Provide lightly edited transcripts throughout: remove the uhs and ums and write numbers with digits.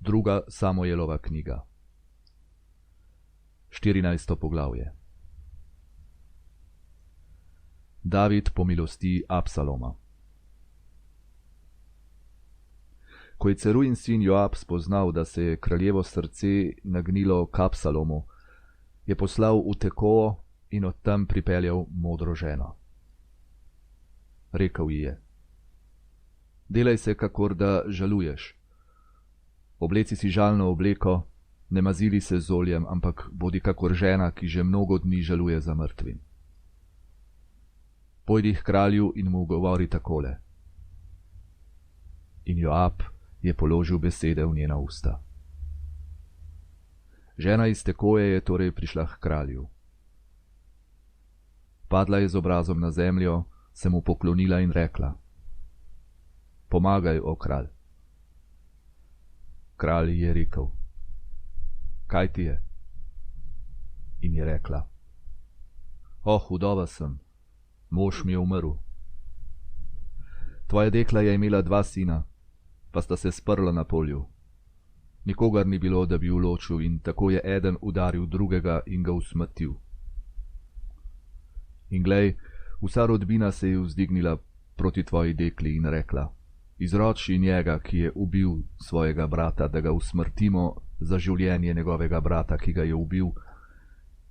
Druga Samuelova knjiga, 14. poglavje. David pomilosti Absaloma. Ko je Cerujin sin Joab spoznal, da se je kraljevo srce nagnilo k Absalomu, je poslal v Tekovo in od tam pripeljal modro ženo. Rekel ji je: delaj se, kakor da žaluješ. Obleci si žalno obleko, ne mazili se z oljem, ampak bodi kakor žena, ki že mnogo dni žaluje za mrtvim. Pojdi k kralju in mu govori takole. In Joab je položil besede v njena usta. Žena iz Tekoje je torej prišla k kralju. Padla je z obrazom na zemljo, se mu poklonila in rekla: pomagaj, o kralj. Kralj je rekel: kaj ti je? In je rekla: vdova sem, mož mi je umrl. Tvoja dekla je imela 2 sina, pa sta se sprla na polju. Nikogar ni bilo, da bi ju ločil, in tako je eden udaril drugega in ga usmrtil. In glej, vsa rodbina se je vzdignila proti tvoji dekli in rekla: izroči njega, ki je ubil svojega brata, da ga usmrtimo za življenje njegovega brata, ki ga je ubil,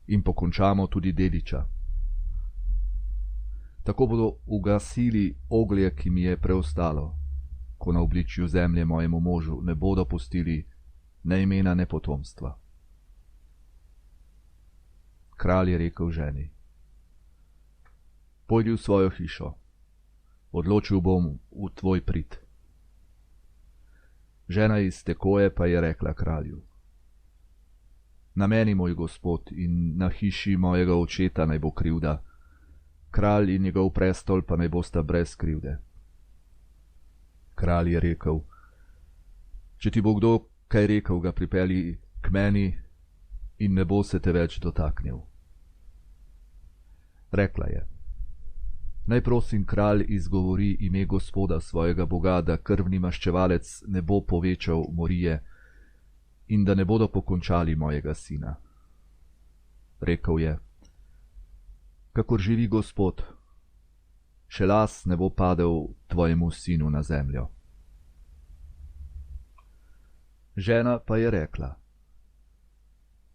in pokončamo tudi dediča. Tako bodo ugasili oglje, ki mi je preostalo, ko na obličju zemlje mojemu možu ne bodo pustili ne imena, ne potomstva. Kralj je rekel ženi: pojdi v svojo hišo, odločil bom v tvoj prid. Žena iz Tekoje pa je rekla kralju: na meni, moj gospod, in na hiši mojega očeta naj bo krivda, kralj in njegov prestol pa naj bosta brez krivde. Kralj je rekel: če ti bo kdo kaj rekel, ga pripelji k meni in ne bo se te več dotaknil. Rekla je: naj prosim kralj izgovori ime gospoda svojega Boga, da krvni maščevalec ne bo povečal morije in da ne bodo pokončali mojega sina. Rekel je: kakor živi Gospod, še las ne bo padel tvojemu sinu na zemljo. Žena pa je rekla: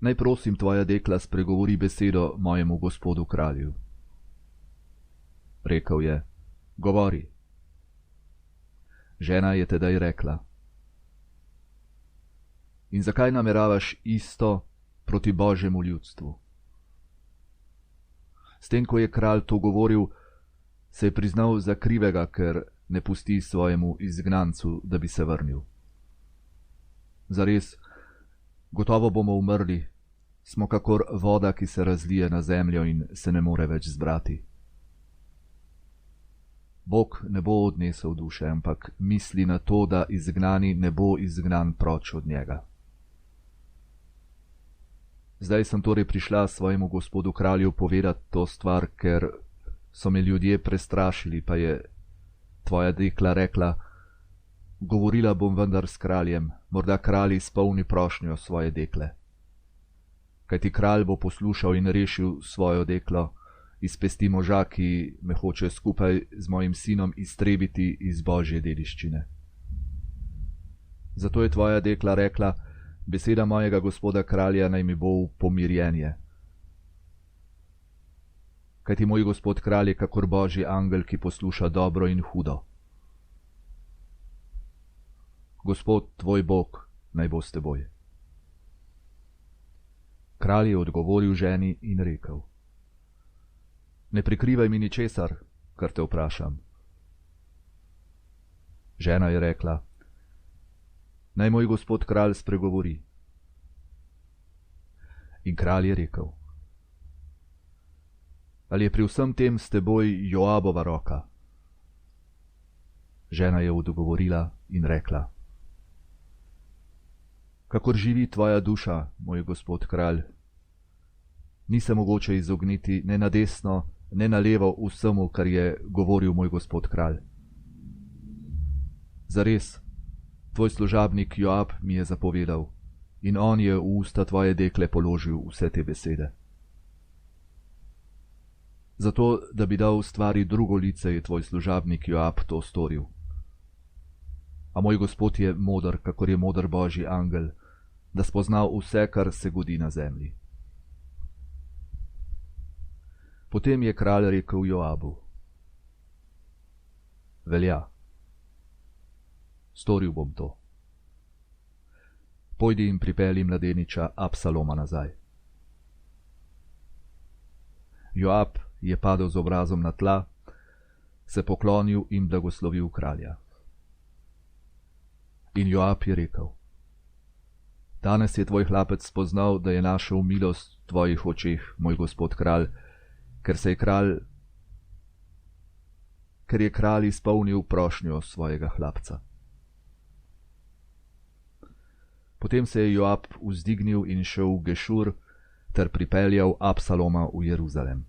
naj prosim tvoja dekla spregovori besedo mojemu gospodu kralju. Rekel je: govori. Žena je tedaj rekla: in zakaj nameravaš isto proti Božjemu ljudstvu? S tem, ko je kralj to govoril, se je priznal za krivega, ker ne pusti svojemu izgnancu, da bi se vrnil. Zares, gotovo bomo umrli, smo kakor voda, ki se razlije na zemljo in se ne more več zbrati. Bog ne bo odnesel duše, ampak misli na to, da izgnani ne bo izgnan proč od njega. Zdaj sem torej prišla svojemu gospodu kralju povedati to stvar, ker so me ljudje prestrašili, pa je tvoja dekla rekla: govorila bom vendar s kraljem, morda kralj izpolni prošnjo svoje dekle. Kajti kralj bo poslušal in rešil svojo deklo iz pesti moža, ki me hoče skupaj z mojim sinom iztrebiti iz Božje dediščine. Zato je tvoja dekla rekla: beseda mojega gospoda kralja naj mi bo v pomirjenje. Kajti moj gospod kralj je kakor Božji angel, ki posluša dobro in hudo. Gospod tvoj Bog naj bo s teboj. Kralj je odgovoril ženi in rekel: ne prikrivaj mi ničesar, kar te vprašam. Žena je rekla: naj moj gospod kralj spregovori. In kralj je rekel: ali je pri vsem tem s teboj Joabova roka? Žena je odgovorila in rekla: kakor živi tvoja duša, moj gospod kralj, ni se mogoče izogniti ne na desno, ne na levo vsemu, kar je govoril moj gospod kralj. Zares, Tvoj služabnik Joab mi je zapovedal in on je v usta tvoje dekle položil vse te besede. Zato, da bi dal stvari drugo lice, je tvoj služabnik Joab to storil. A moj gospod je moder, kakor je moder Božji angel, da spoznal vse, kar se godi na zemlji. Potem je kralj rekel Joabu: Velja, storil bom to. Pojdi in pripelji mladeniča Absaloma nazaj. Joab je padel z obrazom na tla, se poklonil in blagoslovil kralja. In Joab je rekel: Danes je tvoj hlapec spoznal, da je našel milost v tvojih očeh, moj gospod kralj, ker je kralj izpolnil prošnjo svojega hlapca. Potem se je Joab vzdignil in šel v Gešur ter pripeljal Absaloma v Jeruzalem.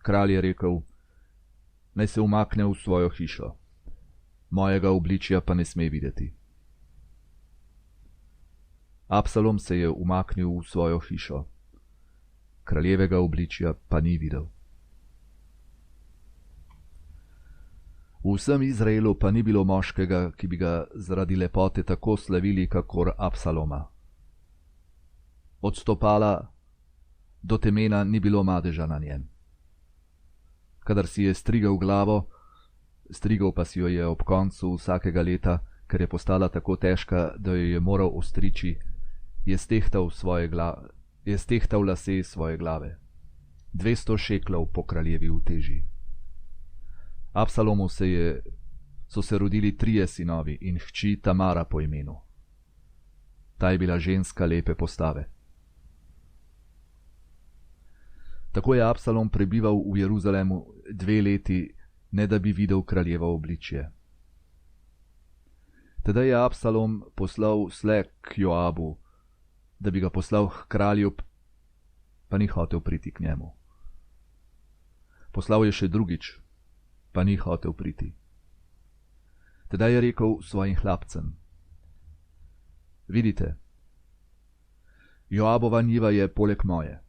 Kralj je rekel: Naj se umakne v svojo hišo, mojega obličja pa ne sme videti. Absalom se je umaknil v svojo hišo, kraljevega obličja pa ni videl. V vsem Izraelu pa ni bilo moškega, ki bi ga zaradi lepote tako slavili, kakor Absaloma. Od stopala do temena ni bilo madeža na njem. Kadar si je strigal glavo, strigal pa si jo je ob koncu vsakega leta, ker je postala tako težka, da jo je moral ostriči, je stehtal lase svoje glave. 200 šeklov po kraljevi uteži. Absalomu so se rodili 3 sinovi in hči Tamara po imenu. Ta je bila ženska lepe postave. Tako je Absalom prebival v Jeruzalemu 2 leti, ne da bi videl kraljevo obličje. Tedaj je Absalom poslal slek k Joabu, da bi ga poslal k kralju, pa ni hotel priti k njemu. Poslal je še drugič, pa ni hotel priti. Tedaj je rekel svojim hlapcem: Vidite, Joabova njiva je poleg moje.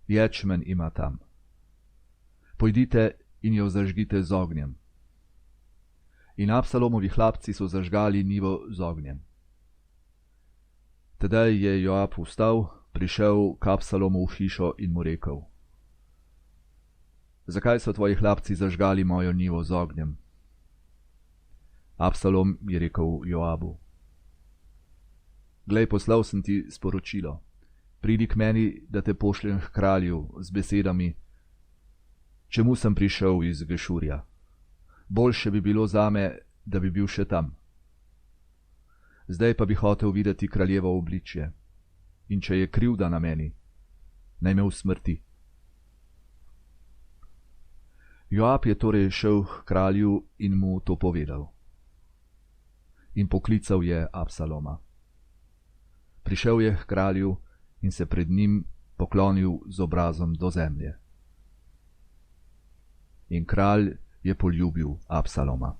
Ječmen ima tam. Pojdite in jo zažgite z ognjem. In Absalomovi hlapci so zažgali njivo z ognjem. Tedaj je Joab vstal, prišel k Absalomu v hišo in mu rekel: Zakaj so tvoji hlapci zažgali mojo njivo z ognjem? Absalom je rekel Joabu: Glej, poslal sem ti sporočilo. Pridi k meni, da te pošljem k kralju z besedami: Čemu sem prišel iz Gešurja? Boljše bi bilo zame, da bi bil še tam. Zdaj pa bi hotel videti kraljevo obličje, in če je krivda na meni, naj me usmrti. Joab je torej šel k kralju in mu to povedal. In poklical je Absaloma. Prišel je k kralju in se pred njim poklonil z obrazom do zemlje. In kralj je poljubil Absaloma.